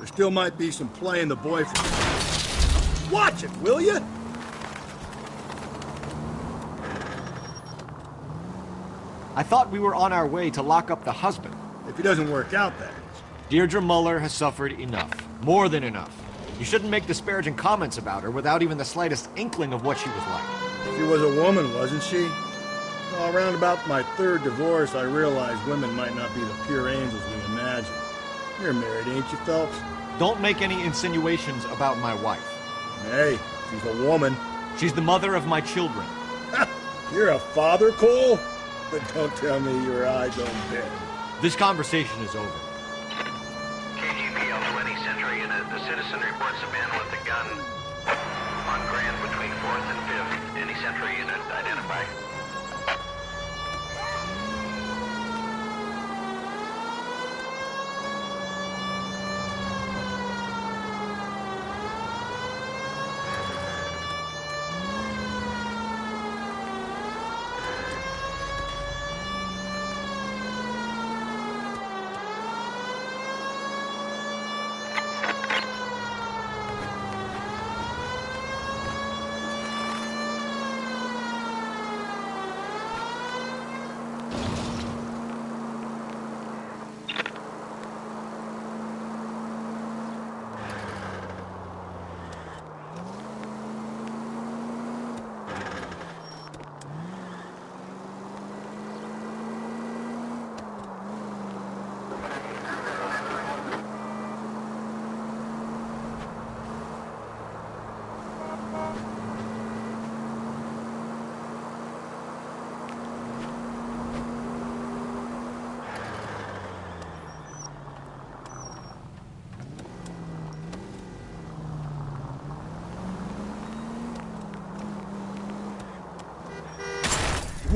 There still might be some playing the boyfriend. Watch it, will you? I thought we were on our way to lock up the husband. If he doesn't work out, that is. Deirdre Muller has suffered enough. More than enough. You shouldn't make disparaging comments about her without even the slightest inkling of what she was like. She was a woman, wasn't she? Well, around about my third divorce, I realized women might not be the pure angels we imagine. You're married, ain't you, Phelps? Don't make any insinuations about my wife. Hey, she's a woman. She's the mother of my children. You're a father, Cole? But don't tell me your eyes on bed. This conversation is over. KGPL 20 Central Unit. The citizen reports a man with a gun on Grand between 4th and 5th. Any Central Unit identify.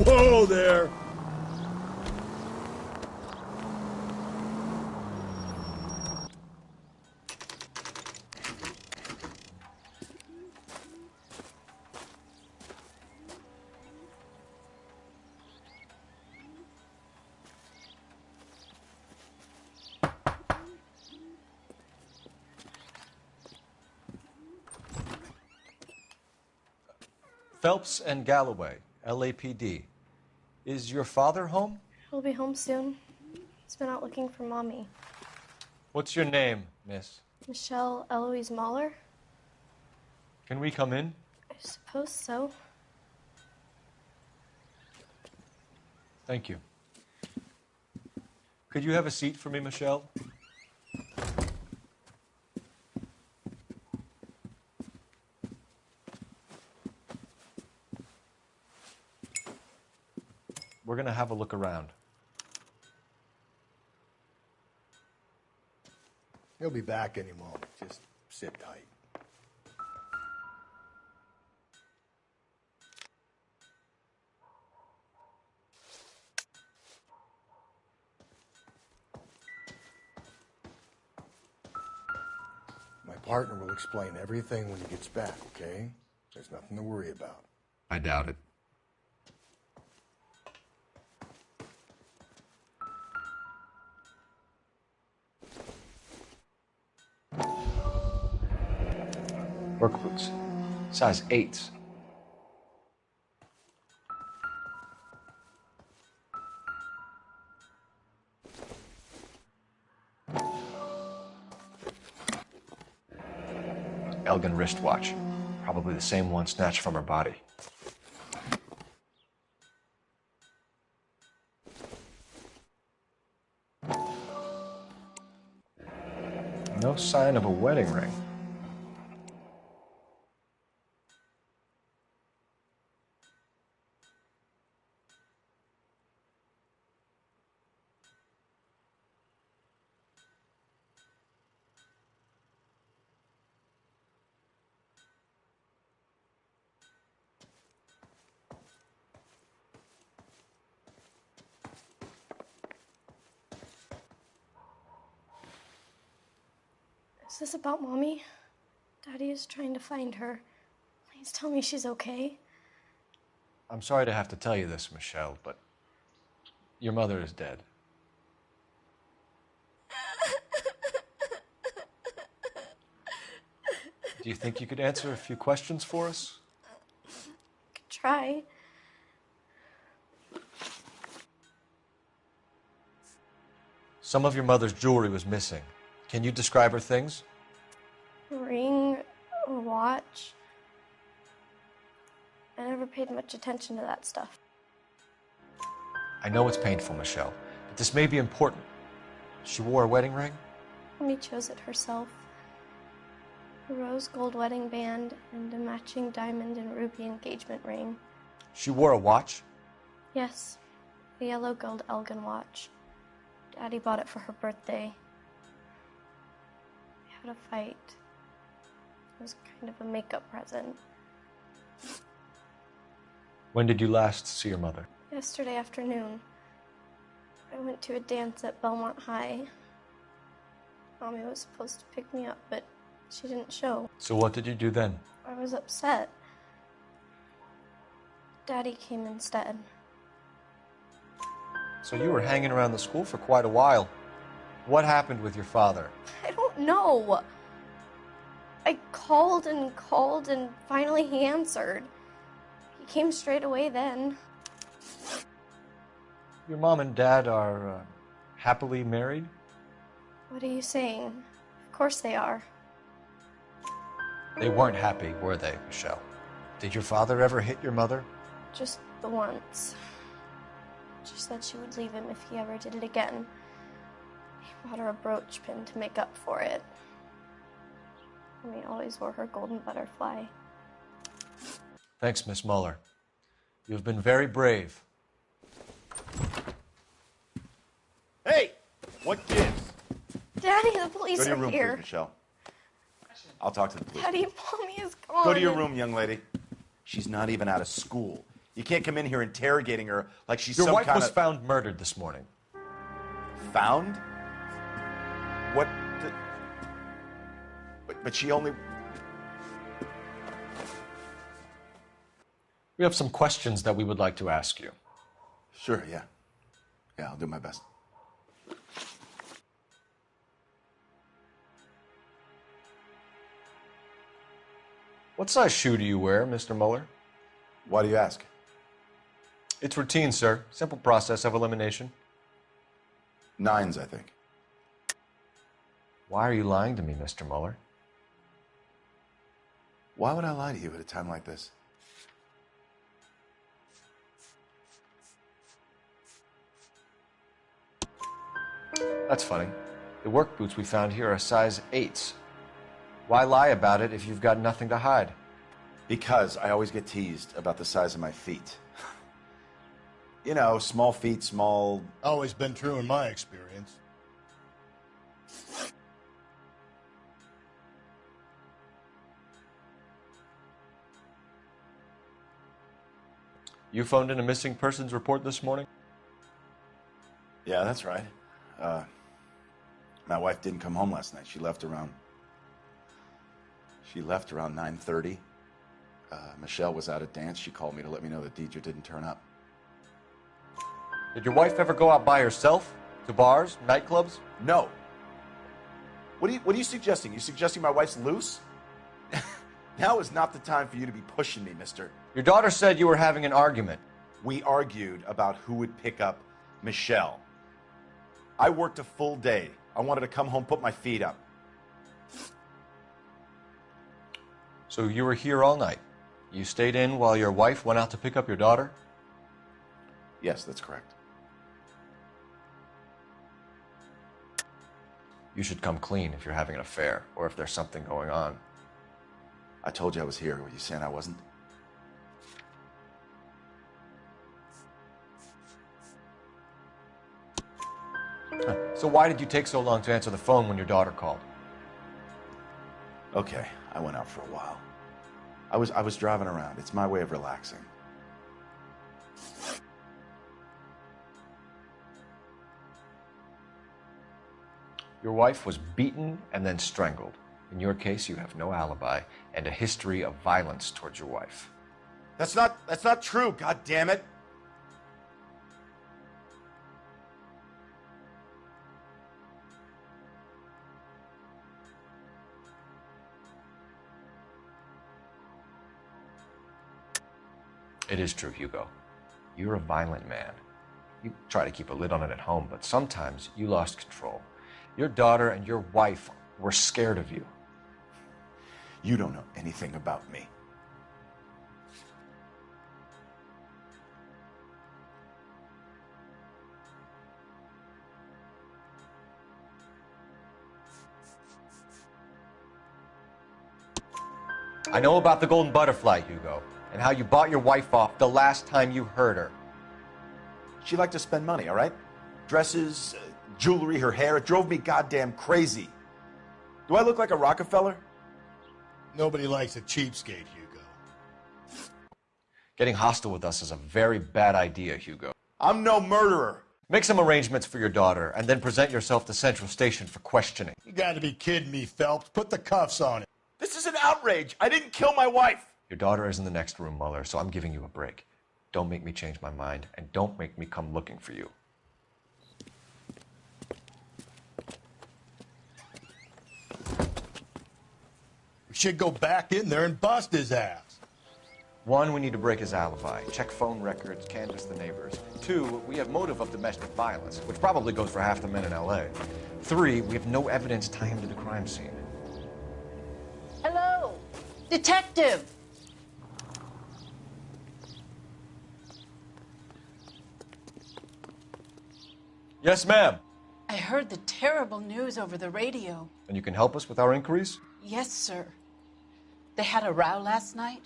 Whoa there! Phelps and Galloway, LAPD. Is your father home? He'll be home soon. He's been out looking for Mommy. What's your name, miss? Michelle Eloise Mahler? Can we come in? I suppose so. Thank you. Could you have a seat for me, Michelle? We're going to have a look around. He'll be back any moment. Just sit tight. My partner will explain everything when he gets back, okay? There's nothing to worry about. I doubt it. Work boots. Size 8s. Elgin wristwatch. Probably the same one snatched from her body. No sign of a wedding ring. Is this about Mommy? Daddy is trying to find her. Please tell me she's okay. I'm sorry to have to tell you this, Michelle, but your mother is dead. Do you think you could answer a few questions for us? Could try. Some of your mother's jewelry was missing. Can you describe her things? A ring, a watch. I never paid much attention to that stuff. I know it's painful, Michelle, but this may be important. She wore a wedding ring? Mommy chose it herself. A rose gold wedding band and a matching diamond and ruby engagement ring. She wore a watch? Yes, a yellow gold Elgin watch. Daddy bought it for her birthday. We had a fight. It was kind of a makeup present. When did you last see your mother? Yesterday afternoon. I went to a dance at Belmont High. Mommy was supposed to pick me up, but she didn't show. So what did you do then? I was upset. Daddy came instead. So you were hanging around the school for quite a while. What happened with your father? I don't know. I called and finally he answered. He came straight away then. Your mom and dad are happily married? What are you saying? Of course they are. They weren't happy, were they, Michelle? Did your father ever hit your mother? Just the once. She said she would leave him if he ever did it again. He bought her a brooch pin to make up for it. Mommy always wore her golden butterfly. Thanks, Miss Muller. You've been very brave. Hey! What gives? Daddy, the police Go to your are room, here. please, Michelle. I'll talk to the police. Daddy, Mommy is gone. Go to your room, young lady. She's not even out of school. You can't come in here interrogating her like she's Your some wife kind was of... found murdered this morning. Found? What the... But she only... We have some questions that we would like to ask you. Sure, yeah. Yeah, I'll do my best. What size shoe do you wear, Mr. Muller? Why do you ask? It's routine, sir. Simple process of elimination. 9s, I think. Why are you lying to me, Mr. Muller? Why would I lie to you at a time like this? That's funny. The work boots we found here are size 8s. Why lie about it if you've got nothing to hide? Because I always get teased about the size of my feet. You know, small feet, small... Always been true in my experience. You phoned in a missing persons report this morning? Yeah, that's right. My wife didn't come home last night. She left around 9:30. Michelle was out at dance. She called me to let me know that Deidre didn't turn up. Did your wife ever go out by herself? To bars, nightclubs? No. What are you suggesting? You suggesting my wife's loose? Now is not the time for you to be pushing me, mister. Your daughter said you were having an argument. We argued about who would pick up Michelle. I worked a full day. I wanted to come home, put my feet up. So you were here all night. You stayed in while your wife went out to pick up your daughter? Yes, that's correct. You should come clean if you're having an affair or if there's something going on. I told you I was here. Were you saying I wasn't? So why did you take so long to answer the phone when your daughter called? Okay, I went out for a while. I was driving around. It's my way of relaxing. Your wife was beaten and then strangled. In your case, you have no alibi and a history of violence towards your wife. That's not true, God damn it. It is true, Hugo. You're a violent man. You try to keep a lid on it at home, but sometimes you lost control. Your daughter and your wife were scared of you. You don't know anything about me. I know about the golden butterfly, Hugo, and how you bought your wife off the last time you heard her. She liked to spend money, all right? Dresses, jewelry, her hair. It drove me goddamn crazy. Do I look like a Rockefeller? Nobody likes a cheapskate, Hugo. Getting hostile with us is a very bad idea, Hugo. I'm no murderer. Make some arrangements for your daughter, and then present yourself to Central Station for questioning. You gotta be kidding me, Phelps. Put the cuffs on it. This is an outrage. I didn't kill my wife. Your daughter is in the next room, Mueller, so I'm giving you a break. Don't make me change my mind, and don't make me come looking for you. We should go back in there and bust his ass. 1, we need to break his alibi, check phone records, canvass the neighbors. 2, we have motive of domestic violence, which probably goes for half the men in L.A. 3, we have no evidence tying him to the crime scene. Hello, detective. Yes, ma'am. I heard the terrible news over the radio. And you can help us with our inquiries? Yes, sir. They had a row last night.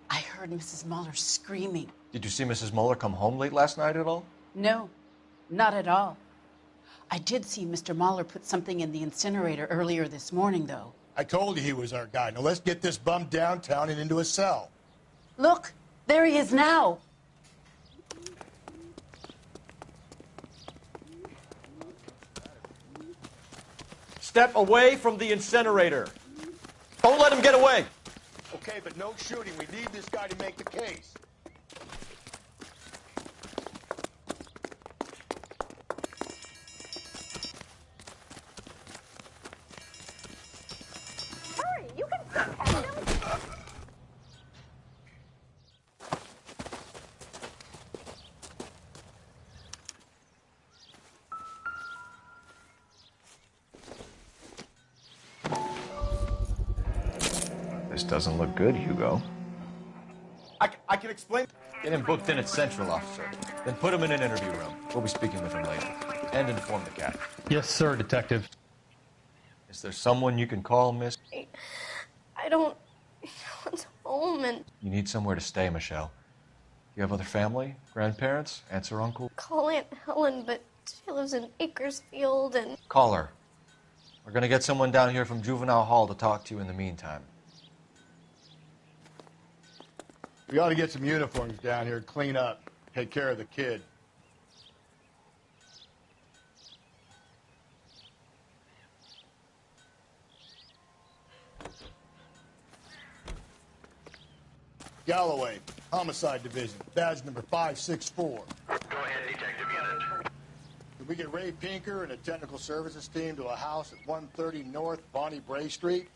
I heard Mrs. Mueller screaming. Did you see Mrs. Mueller come home late last night at all? No, not at all. I did see Mr. Mueller put something in the incinerator earlier this morning, though. I told you he was our guy. Now let's get this bum downtown and into a cell. Look, there he is now. Step away from the incinerator. Don't let him get away. Okay, but no shooting. We need this guy to make the case. Hurry, you can protect him. This doesn't look good, Hugo. I can explain. Get him booked in at Central, officer. Then put him in an interview room. We'll be speaking with him later. And inform the cat. Yes, sir, detective. Is there someone you can call, miss? I don't want home and You need somewhere to stay, Michelle. You have other family? Grandparents? Aunts or uncle? call Aunt Helen, but she lives in Bakersfield and Call her. We're gonna get someone down here from Juvenile Hall to talk to you in the meantime. We ought to get some uniforms down here, clean up, take care of the kid. Galloway, Homicide Division, badge number 564. Go ahead, Detective Unit. Can we get Ray Pinker and a technical services team to a house at 130 North Bonnie Bray Street?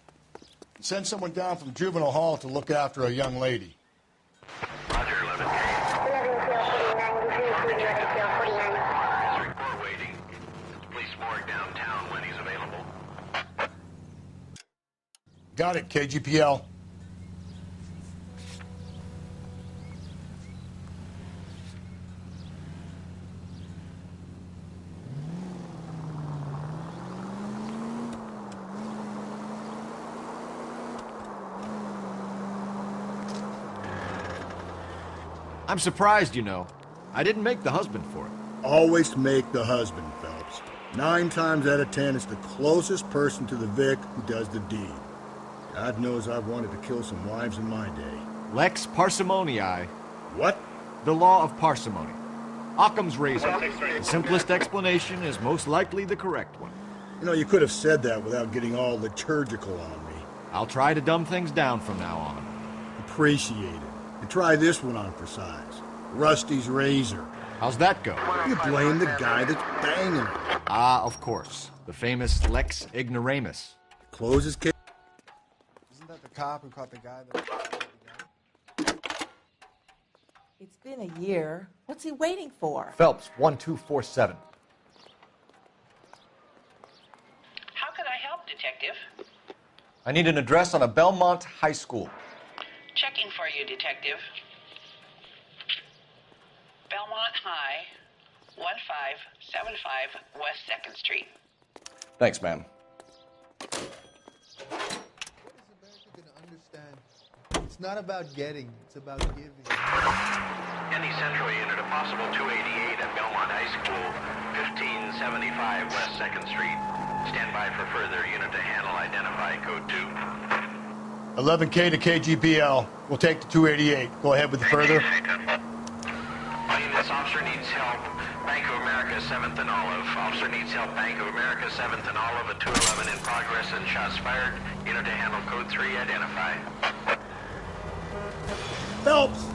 And send someone down from Juvenile Hall to look after a young lady. Roger, 11K. His report waiting. It's police morgue downtown when he's available. Got it, KGPL. I'm surprised, you know. I didn't make the husband for it. Always make the husband, Phelps. 9 times out of 10, it's the closest person to the Vic who does the deed. God knows I've wanted to kill some wives in my day. Lex parsimoniae. What? The law of parsimony. Occam's razor. The simplest explanation is most likely the correct one. You know, you could have said that without getting all liturgical on me. I'll try to dumb things down from now on. Appreciate it. And try this one on for size. Rusty's razor. How's that go? You blame the guy that's banging her. Ah, of course. The famous Lex ignoramus. Close his case. Isn't that the cop who caught the guy that... It's been a year. What's he waiting for? Phelps, 1247. How can I help, Detective? I need an address on a Belmont High School. Checking for you, Detective. Belmont High, 1575 West 2nd Street. Thanks, ma'am. What is America going to understand? It's not about getting, it's about giving. Any Central unit, a possible 288 at Belmont High School, 1575 West 2nd Street. Stand by for further unit to handle. Identify code 2. 11K to KGBL. We'll take the 288. Go ahead with the further. All units, officer needs help. Bank of America, 7th and Olive. Officer needs help. Bank of America, 7th and Olive, a 211 in progress and shots fired. Unit to handle code 3. Identify. Phelps!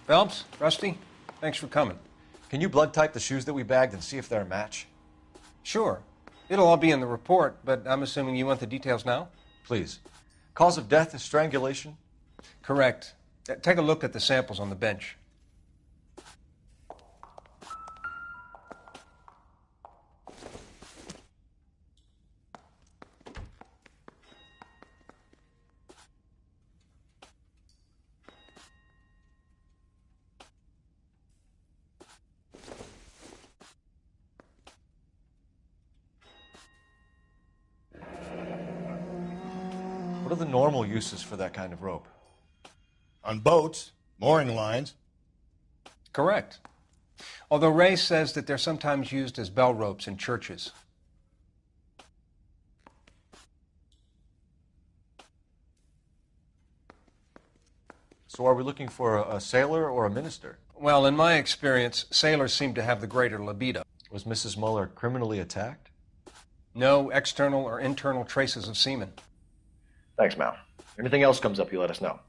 Phelps, Rusty, thanks for coming. Can you blood type the shoes that we bagged and see if they're a match? Sure. It'll all be in the report, but I'm assuming you want the details now? Please. Cause of death is strangulation? Correct. Take a look at the samples on the bench. What are the normal uses for that kind of rope? On boats, mooring lines. Correct. Although Ray says that they're sometimes used as bell ropes in churches. So are we looking for a sailor or a minister? Well, in my experience, sailors seem to have the greater libido. Was Mrs. Muller criminally attacked? No external or internal traces of semen. Thanks, Mal. Anything else comes up, you let us know.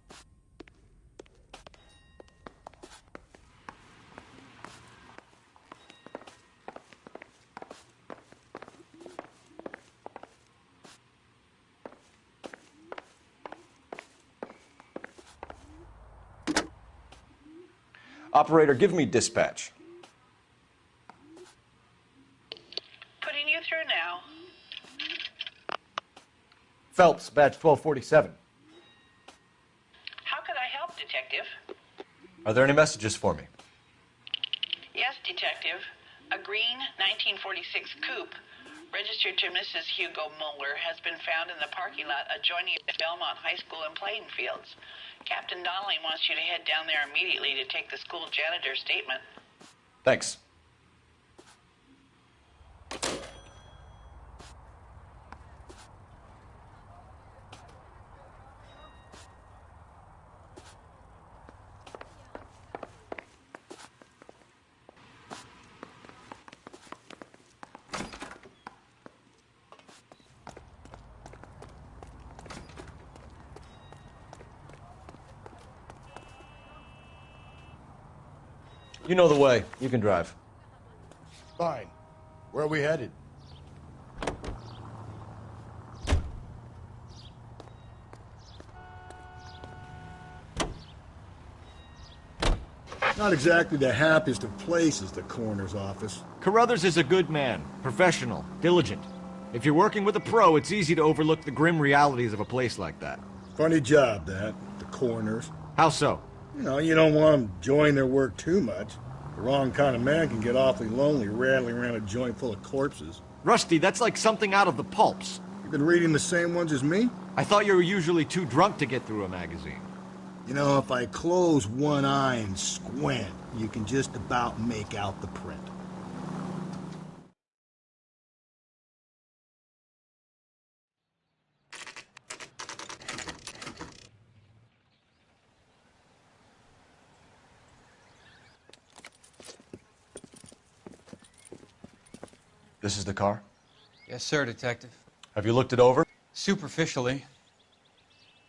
Operator, give me dispatch. Putting you through now. Phelps, badge 1247. How could I help, Detective? Are there any messages for me? Yes, Detective. A green 1946 coupe, registered to Mrs. Hugo Mueller, has been found in the parking lot adjoining the Belmont High School and playing fields. Captain Donnelly wants you to head down there immediately to take the school janitor's statement. Thanks. You know the way. You can drive. Fine. Where are we headed? Not exactly the happiest of places, the coroner's office. Carruthers is a good man, professional, diligent. If you're working with a pro, it's easy to overlook the grim realities of a place like that. Funny job, that. The coroner's. How so? You don't want them enjoying their work too much. The wrong kind of man can get awfully lonely rattling around a joint full of corpses. Rusty, that's like something out of the pulps. You've been reading the same ones as me? I thought you were usually too drunk to get through a magazine. If I close one eye and squint, you can just about make out the print. This is the car? Yes, sir, Detective. Have you looked it over? Superficially.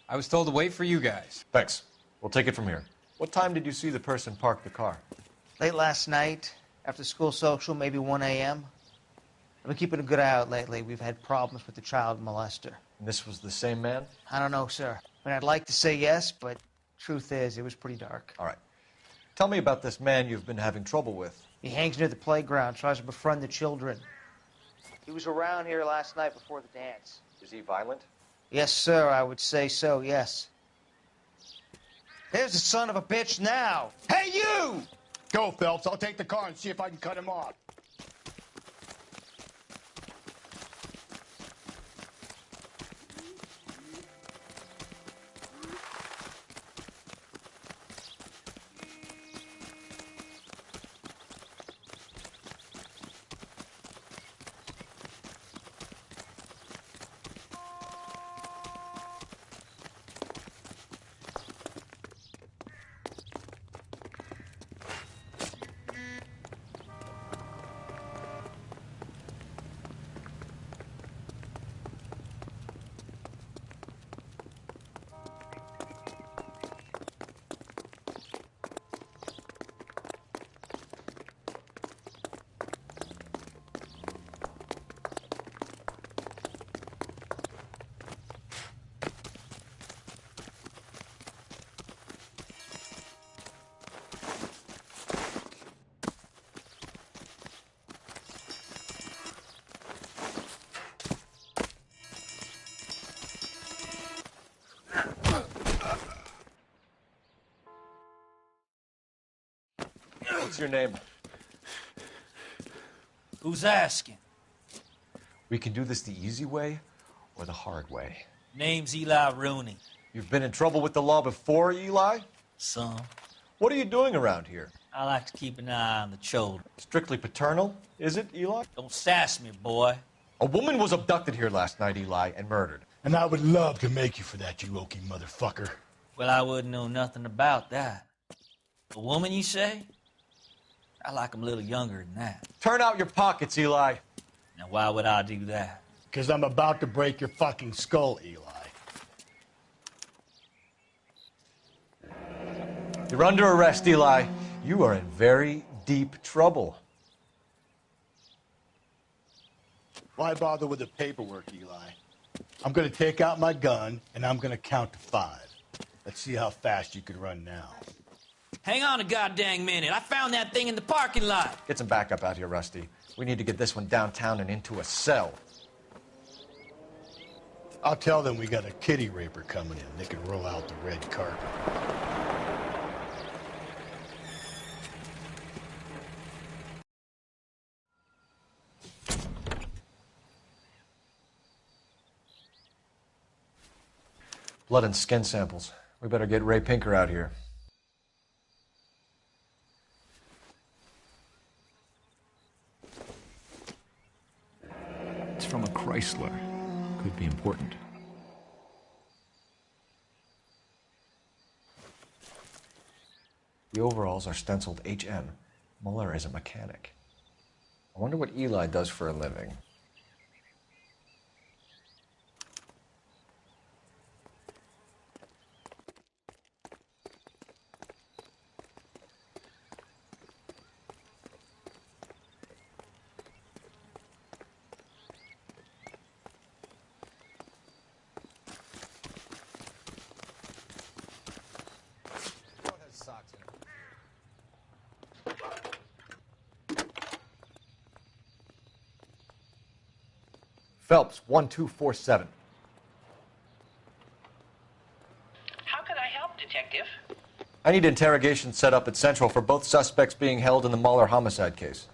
I was told to wait for you guys. Thanks. We'll take it from here. What time did you see the person park the car? Late last night, after school social, maybe 1 a.m. I've been keeping a good eye out lately. We've had problems with the child molester. And this was the same man? I don't know, sir. I mean, I'd like to say yes, but truth is, it was pretty dark. All right. Tell me about this man you've been having trouble with. He hangs near the playground, tries to befriend the children. He was around here last night before the dance. Is he violent? Yes, sir, I would say so, yes. There's the son of a bitch now. Hey, you! Go, Phelps. I'll take the car and see if I can cut him off. What's your name? Who's asking? We can do this the easy way or the hard way. Name's Eli Rooney. You've been in trouble with the law before, Eli? Some. What are you doing around here? I like to keep an eye on the children. Strictly paternal, is it, Eli? Don't sass me, boy. A woman was abducted here last night, Eli, and murdered. And I would love to make you for that, you oaky motherfucker. Well, I wouldn't know nothing about that. A woman, you say? I like 'em a little younger than that. Turn out your pockets, Eli. Now, why would I do that? Because I'm about to break your fucking skull, Eli. You're under arrest, Eli. You are in very deep trouble. Why bother with the paperwork, Eli? I'm going to take out my gun, and I'm going to count to 5. Let's see how fast you can run now. Hang on a goddamn minute. I found that thing in the parking lot. Get some backup out here, Rusty. We need to get this one downtown and into a cell. I'll tell them we got a kitty raper coming in. They can roll out the red carpet. Blood and skin samples. We better get Ray Pinker out here. It's from a Chrysler. Could be important. The overalls are stenciled HM. Muller is a mechanic. I wonder what Eli does for a living. Phelps, 1247. How could I help, Detective? I need interrogation set up at Central for both suspects being held in the Muller homicide case.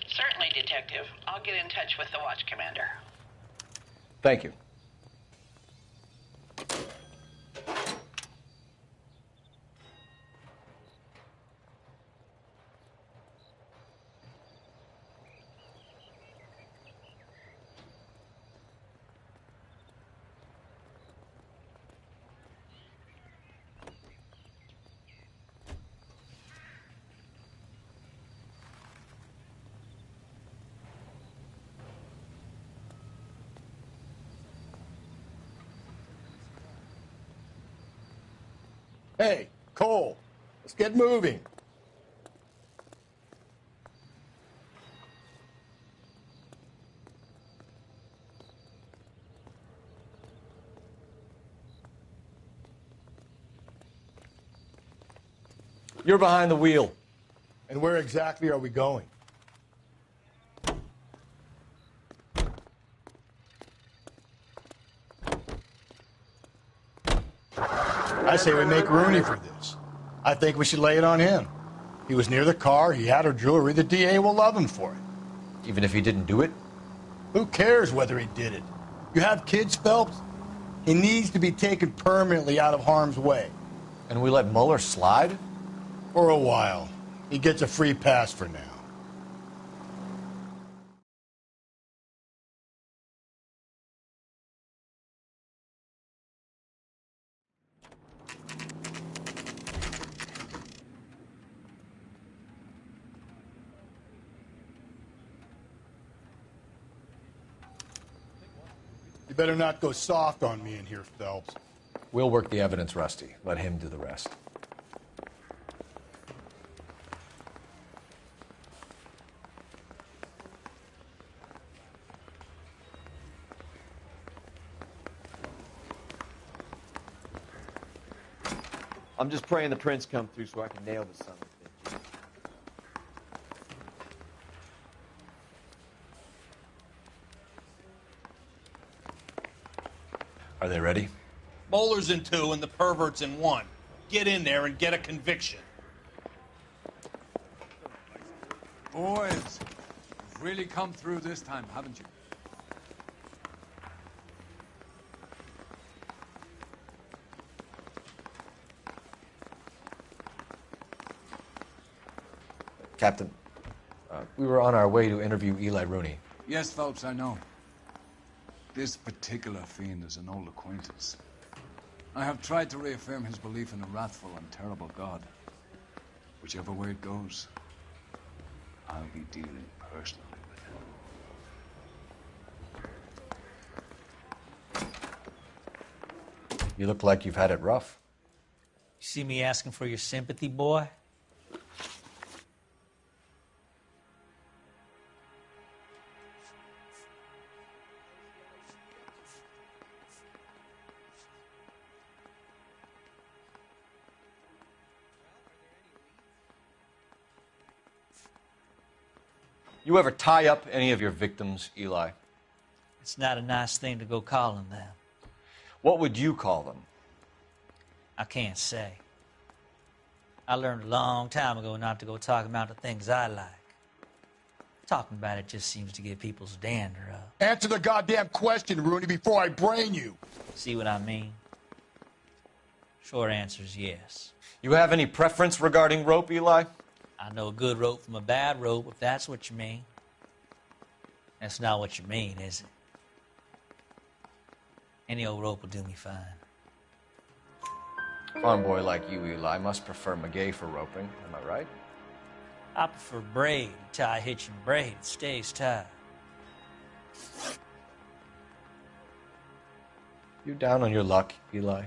Certainly, Detective. I'll get in touch with the watch commander. Thank you. Hey, Cole, let's get moving. You're behind the wheel. And where exactly are we going? I say we make Rooney for this. I think we should lay it on him. He was near the car, he had her jewelry, the DA will love him for it. Even if he didn't do it? Who cares whether he did it? You have kids, Phelps? He needs to be taken permanently out of harm's way. And we let Muller slide? For a while. He gets a free pass for now. You better not go soft on me in here, Phelps. We'll work the evidence, Rusty. Let him do the rest. I'm just praying the prints come through so I can nail this son of a bitch. Are they ready? Bowler's in 2 and the pervert's in 1. Get in there and get a conviction. Boys, you've really come through this time, haven't you? Captain, we were on our way to interview Eli Rooney. Yes, Phelps, I know. This particular fiend is an old acquaintance. I have tried to reaffirm his belief in a wrathful and terrible God. Whichever way it goes, I'll be dealing personally with him. You look like you've had it rough. You see me asking for your sympathy, boy? You ever tie up any of your victims, Eli? It's not a nice thing to go calling them. What would you call them? I can't say. I learned a long time ago not to go talking about the things I like. Talking about it just seems to get people's dander up. Answer the goddamn question, Rooney, before I brain you. See what I mean? Short answer is yes. You have any preference regarding rope, Eli? I know a good rope from a bad rope, if that's what you mean. That's not what you mean, is it? Any old rope will do me fine. Farm boy like you, Eli, must prefer Magay for roping. Am I right? I prefer braid. Tie, hitch, and braid. It stays tied. You down on your luck, Eli?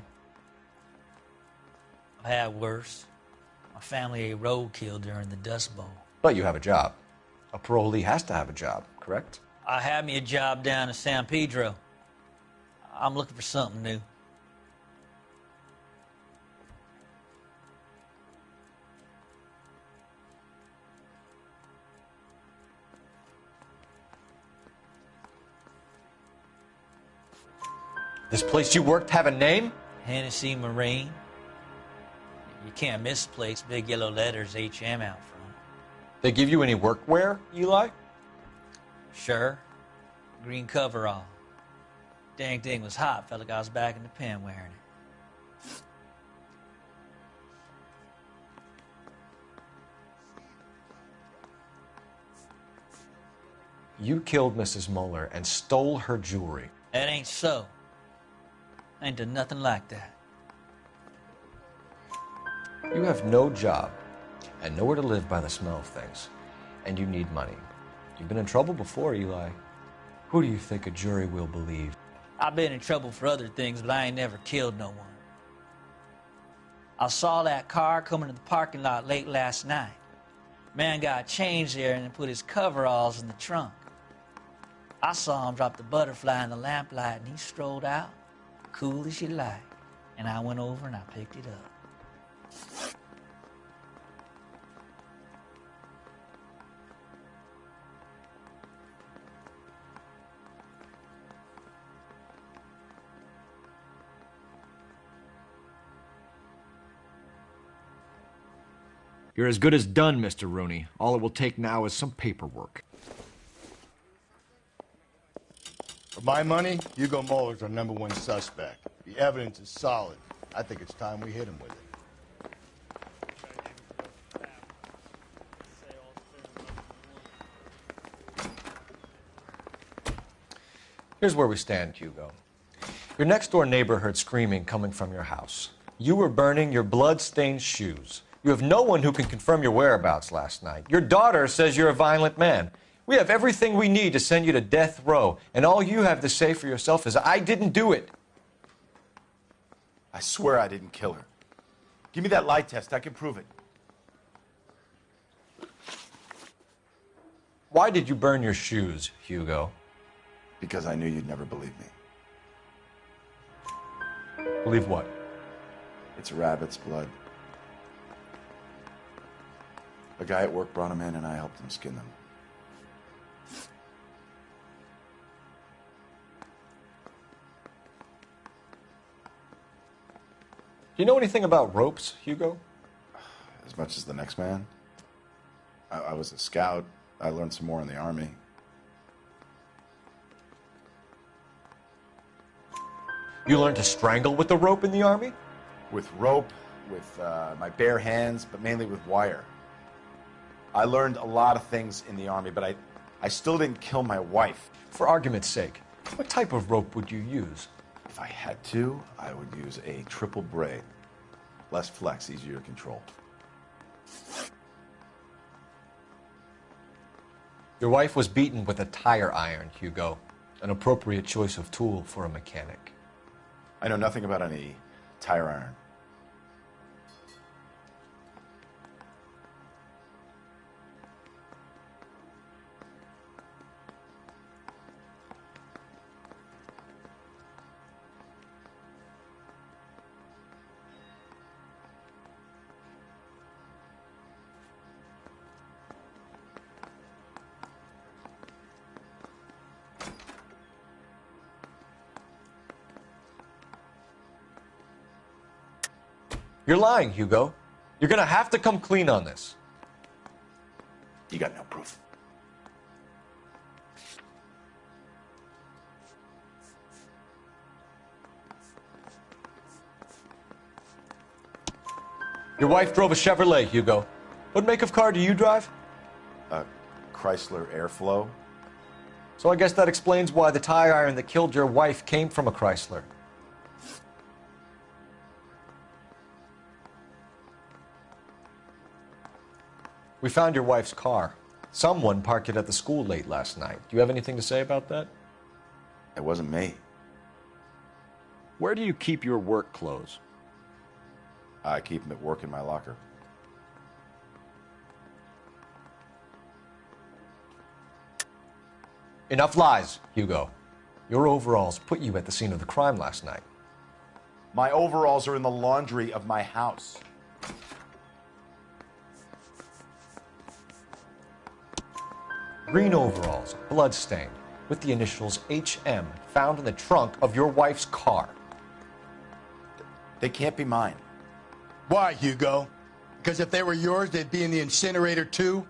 I've had worse. My family ate roadkill during the Dust Bowl. But you have a job. A parolee has to have a job, correct? I had me a job down in San Pedro. I'm looking for something new. This place you worked have a name? Hennessy Marine. You can't miss the place. Big yellow letters, HM out front. They give you any workwear, Eli? Sure. Green coverall. Dang thing was hot. Felt like I was back in the pen wearing it. You killed Mrs. Moeller and stole her jewelry. That ain't so. I ain't done nothing like that. You have no job and nowhere to live by the smell of things. And you need money. You've been in trouble before, Eli. Who do you think a jury will believe? I've been in trouble for other things, but I ain't never killed no one. I saw that car coming to the parking lot late last night. Man got changed there and then put his coveralls in the trunk. I saw him drop the butterfly in the lamplight and he strolled out, cool as you like. And I went over and I picked it up. You're as good as done, Mr. Rooney. All it will take now is some paperwork. For my money, Hugo Muller's our #1 suspect. The evidence is solid. I think it's time we hit him with it. Here's where we stand, Hugo. Your next-door neighbor heard screaming coming from your house. You were burning your blood-stained shoes. You have no one who can confirm your whereabouts last night. Your daughter says you're a violent man. We have everything we need to send you to death row, and all you have to say for yourself is, I didn't do it. I swear I didn't kill her. Give me that lie test. I can prove it. Why did you burn your shoes, Hugo? Because I knew you'd never believe me. Believe what? It's a rabbit's blood. A guy at work brought them in and I helped him skin them. Do you know anything about ropes, Hugo? As much as the next man. I was a scout. I learned some more in the Army. You learned to strangle with the rope in the Army? With rope, with my bare hands, but mainly with wire. I learned a lot of things in the Army, but I still didn't kill my wife. For argument's sake, what type of rope would you use? If I had to, I would use a triple braid. Less flex, easier to control. Your wife was beaten with a tire iron, Hugo. An appropriate choice of tool for a mechanic. I know nothing about any tire iron. You're lying, Hugo. You're gonna have to come clean on this. You got no proof. Your wife drove a Chevrolet, Hugo. What make of car do you drive? A Chrysler Airflow. So I guess that explains why the tire iron that killed your wife came from a Chrysler. We found your wife's car. Someone parked it at the school late last night. Do you have anything to say about that? It wasn't me. Where do you keep your work clothes? I keep them at work in my locker. Enough lies, Hugo. Your overalls put you at the scene of the crime last night. My overalls are in the laundry of my house. Green overalls, bloodstained, with the initials HM found in the trunk of your wife's car. They can't be mine. Why, Hugo? Because if they were yours, they'd be in the incinerator too?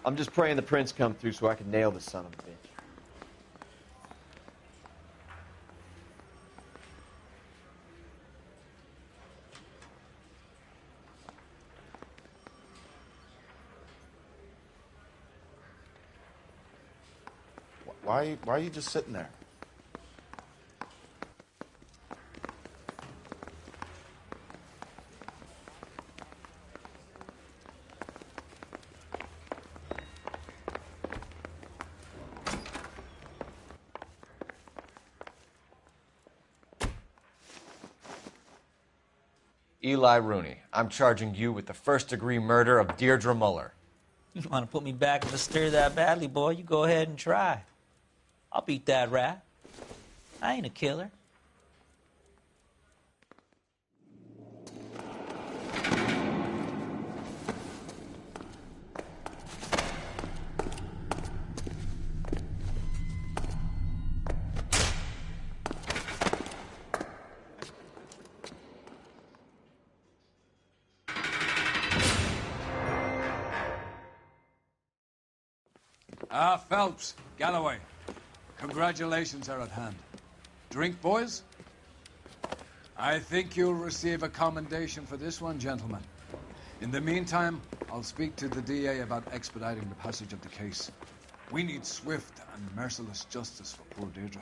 I'm just praying the prince come through so I can nail this son of a bitch. Why are you just sitting there? Eli Rooney, I'm charging you with the first-degree murder of Deirdre Muller. You want to put me back in the stir that badly, boy? You go ahead and try. I'll beat that rat. I ain't a killer. Phelps, Galloway, congratulations are at hand. Drink, boys? I think you'll receive a commendation for this one, gentlemen. In the meantime, I'll speak to the DA about expediting the passage of the case. We need swift and merciless justice for poor Deirdre.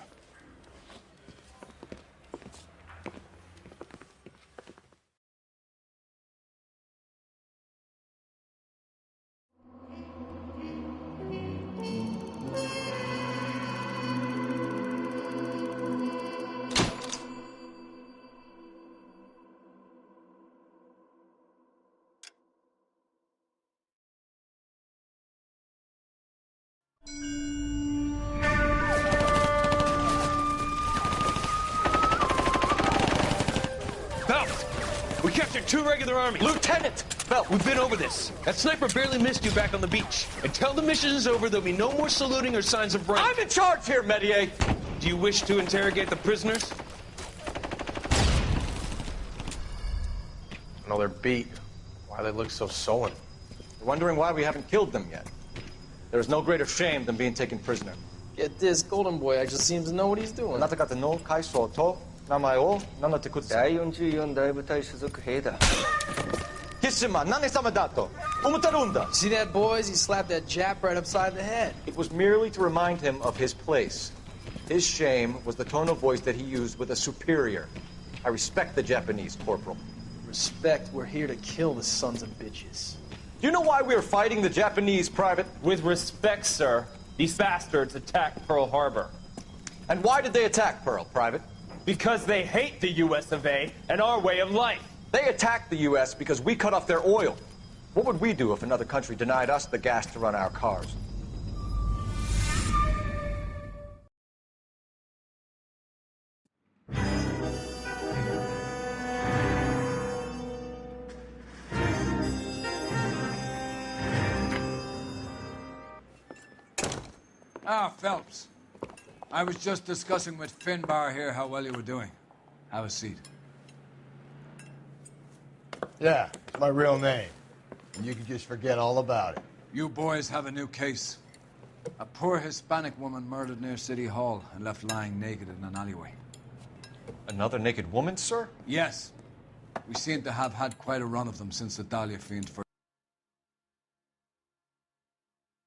We captured 2 regular armies. Lieutenant! Phelps, we've been over this. That sniper barely missed you back on the beach. Until the mission is over, there'll be no more saluting or signs of rank. I'm in charge here, Medier! Do you wish to interrogate the prisoners? No, they're beat. Why they look so sullen? You're wondering why we haven't killed them yet. There is no greater shame than being taken prisoner. Get this, Golden Boy actually seems to know what he's doing. See that, boys? He slapped that Jap right upside the head. It was merely to remind him of his place. His shame was the tone of voice that he used with a superior. I respect the Japanese, Corporal. Respect, we're here to kill the sons of bitches. Do you know why we are fighting the Japanese, Private? With respect, sir, these bastards attacked Pearl Harbor. And why did they attack Pearl, Private? Because they hate the US of A and our way of life. They attacked the U.S. because we cut off their oil. What would we do if another country denied us the gas to run our cars? Ah, Phelps. I was just discussing with Finbar here how well you were doing. Have a seat. Yeah, it's my real name. And you can just forget all about it. You boys have a new case. A poor Hispanic woman murdered near City Hall and left lying naked in an alleyway. Another naked woman, sir? Yes. We seem to have had quite a run of them since the Dahlia fiend first.